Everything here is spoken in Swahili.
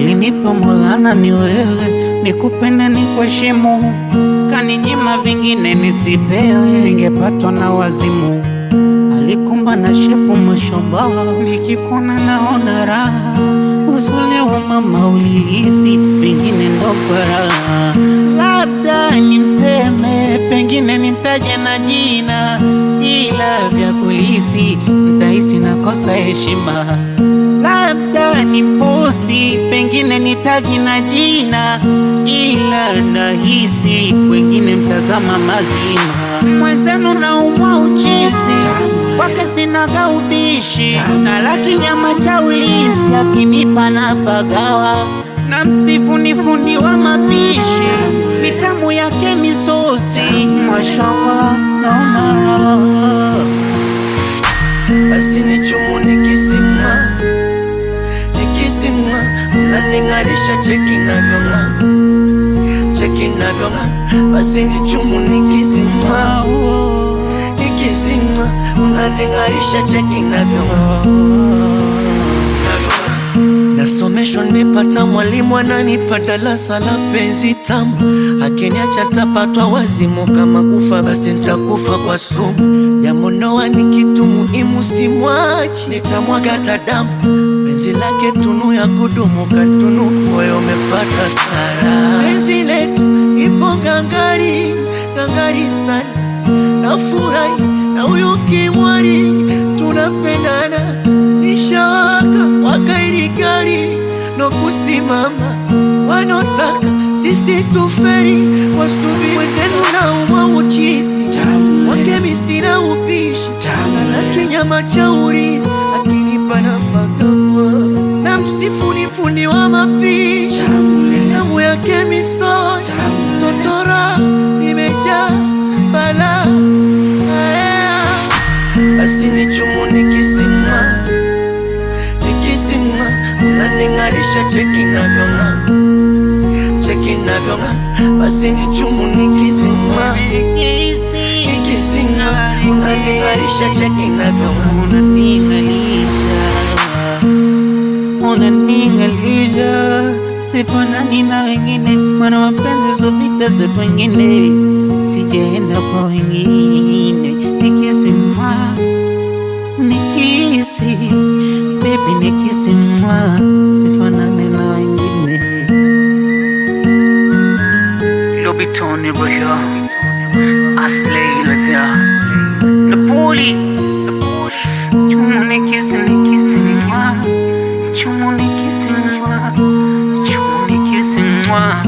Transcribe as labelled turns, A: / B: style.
A: alinipa Maulana ni wewe, nikupende nikuheshimu, kaninyima vingine nisipewe, ningepatwa na wazimu. Alikumba na shepu mashallah, nikikuona naona raha, uzuri wa mama ulilisi, pengine ndo raha. Labda nimseme, pengine nimtaje na jina, ila vya kulisi nitahisi nakosa heshima. Labda nimposti, pengine nitaji na jina, ila nahisi wengine mtazama mazima. Mwenzenu naumwa uchizi, kwake sinaga ubishi, na laki nyama cha ulisi, akinipa na pagawa, na msifu ni fundi wa mapishi, mitamu yake misosi, mashallah naona raha.
B: Basi nichumu nikisimama, nikisimama, unaning'arisha cheki navyong'aa, cheki navyong'aa. Basi nichumu nikisimama, nikisimama, unaning'arisha cheki navyong'aa. Nasomeshwa nimepata mwalimu ananipa darasa la penzi tamu, akiniacha tapatwa wazimu, kama kufa basi nitakufa kwa sumu. Jambo ndoa ni kitu muhimu, simwachi, nitamwaga damu. Penzi lake tunu ya kudumu, katunu moyo umepata stara. Penzi letu ipo gangari, gangari sana, nafurahi na huyu kimwari, tunapendana. Nishawaka wakairi gari no kusimama, wanotaka sisi tuferi, wasubiri. Wenzenu naumwa uchizi, wake misina upishi, laki nyama cha ulisi, akinipa na pagawa, na msifu ni fundi wa mapishi, mitamu yake misosi, totora nimejaa bala. Basi nichumu nikisimama, unaning'arisha cheki navyong'aa, cheki navyong'aa. Basi nichumu nikisimama, nikisimama, unaning'arisha cheki navyong'aa.
A: Unaning'arisha, sifanani na wengine, maana mapenzi zopita za pengine, sijaenda kwa wengine. Nikisimama, nikisi baby, nikisimama, sifanane na wengine. Lobitoni Roya, Aslay Ladia, Napoli, chumu nikisimama, chumu nikisimama, chumu nikisimama.